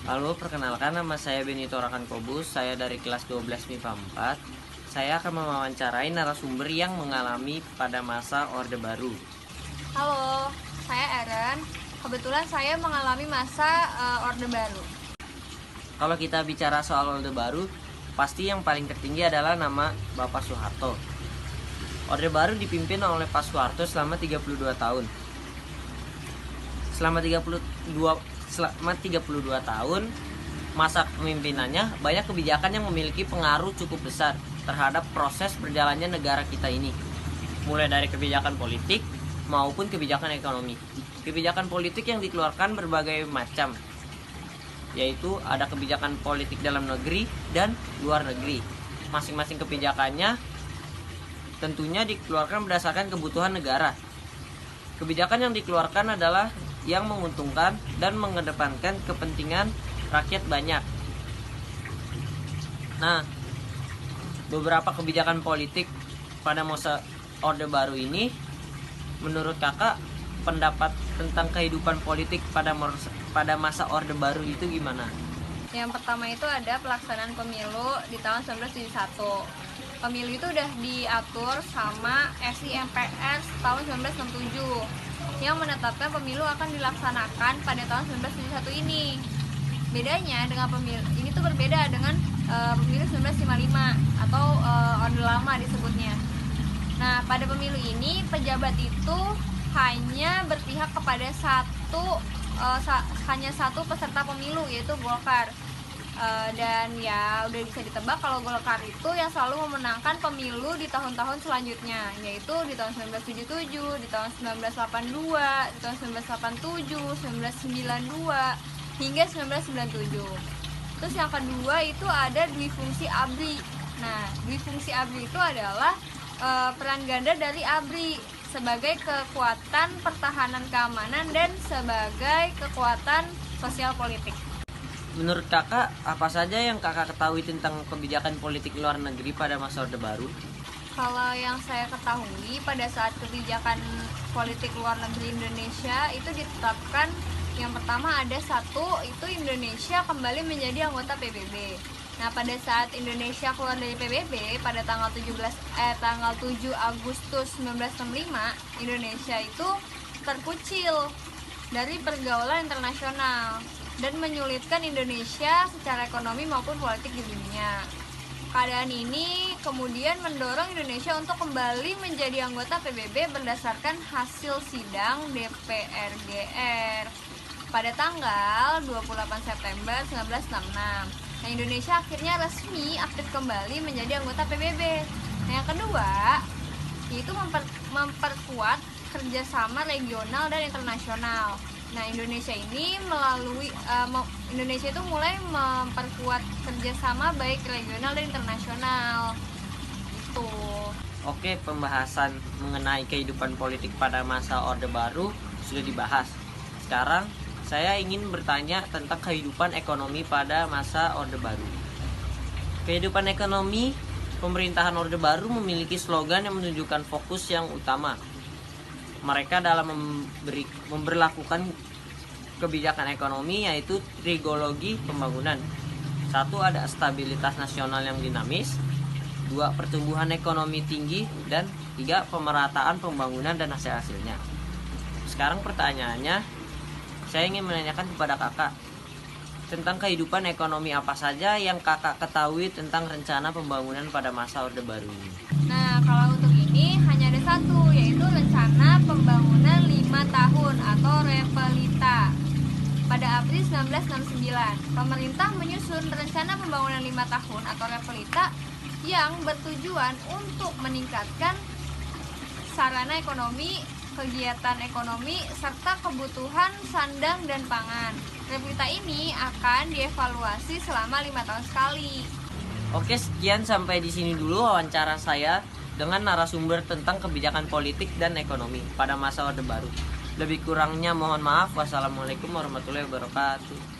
Halo, perkenalkan nama saya Benito Rakan Kobus, saya dari kelas 12 MIPA 4. Saya akan mewawancarai narasumber yang mengalami pada masa Orde Baru. Halo, saya Eren. Kebetulan saya mengalami masa Orde Baru. Kalau kita bicara soal Orde Baru, pasti yang paling tertinggi adalah nama Bapak Soeharto. Orde Baru dipimpin oleh Pak Soeharto selama 32 tahun. Selama 32 tahun masa kepemimpinannya, banyak kebijakan yang memiliki pengaruh cukup besar terhadap proses berjalannya negara kita ini, mulai dari kebijakan politik maupun kebijakan ekonomi. Kebijakan politik yang dikeluarkan berbagai macam, yaitu ada kebijakan politik dalam negeri dan luar negeri. Masing-masing kebijakannya tentunya dikeluarkan berdasarkan kebutuhan negara. Kebijakan yang dikeluarkan adalah yang menguntungkan dan mengedepankan kepentingan rakyat banyak. Nah, beberapa kebijakan politik pada masa Orde Baru ini, menurut kakak, pendapat tentang kehidupan politik pada masa Orde Baru itu gimana? Yang pertama itu ada pelaksanaan pemilu di tahun 1971. Pemilu itu udah diatur sama SI-MPR tahun 1967 yang menetapkan pemilu akan dilaksanakan pada tahun 1971 ini. Bedanya dengan pemilu ini tuh berbeda dengan pemilu 1955 atau Orde Lama disebutnya. Nah, pada pemilu ini pejabat itu hanya berpihak kepada hanya satu peserta pemilu, yaitu Golkar. Dan ya udah bisa ditebak kalau Golkar itu yang selalu memenangkan pemilu di tahun-tahun selanjutnya, yaitu di tahun 1977, di tahun 1982, di tahun 1987, 1992 hingga 1997. Terus yang kedua itu ada Dwifungsi ABRI. Nah, Dwifungsi ABRI itu adalah peran ganda dari ABRI sebagai kekuatan pertahanan keamanan dan sebagai kekuatan sosial politik. Menurut kakak, apa saja yang kakak ketahui tentang kebijakan politik luar negeri pada masa Orde Baru? Kalau yang saya ketahui pada saat kebijakan politik luar negeri Indonesia itu ditetapkan, yang pertama ada satu, itu Indonesia kembali menjadi anggota PBB. Nah, pada saat Indonesia keluar dari PBB pada tanggal 7 Agustus 1965, Indonesia itu terkucil dari pergaulan internasional dan menyulitkan Indonesia secara ekonomi maupun politik di dunia. Keadaan ini kemudian mendorong Indonesia untuk kembali menjadi anggota PBB berdasarkan hasil sidang DPRGR pada tanggal 28 September 1966. Nah, Indonesia akhirnya resmi aktif kembali menjadi anggota PBB. Nah, yang kedua yaitu memperkuat kerjasama regional dan internasional. Nah, Indonesia itu mulai memperkuat kerjasama baik regional dan internasional. Itu. Oke, pembahasan mengenai kehidupan politik pada masa Orde Baru sudah dibahas. Sekarang saya ingin bertanya tentang kehidupan ekonomi pada masa Orde Baru. Kehidupan ekonomi pemerintahan Orde Baru memiliki slogan yang menunjukkan fokus yang utama. Mereka dalam memberlakukan kebijakan ekonomi yaitu trigologi pembangunan. 1. Ada stabilitas nasional yang dinamis. 2. Pertumbuhan ekonomi tinggi. Dan 3. Pemerataan pembangunan dan hasil-hasilnya. Sekarang pertanyaannya, saya ingin menanyakan kepada kakak tentang kehidupan ekonomi apa saja yang kakak ketahui tentang rencana pembangunan pada masa Orde Baru ini. Nah, kalau untuk ini hanya ada satu, yaitu rencana pembangunan 5 tahun atau Repelita. Pada April 1969, pemerintah menyusun rencana pembangunan 5 tahun atau Repelita yang bertujuan untuk meningkatkan sarana ekonomi, kegiatan ekonomi, serta kebutuhan sandang dan pangan. Repelita ini akan dievaluasi selama 5 tahun sekali. Oke, sekian sampai di sini dulu wawancara saya dengan narasumber tentang kebijakan politik dan ekonomi pada masa Orde Baru. Lebih kurangnya mohon maaf. Wassalamualaikum warahmatullahi wabarakatuh.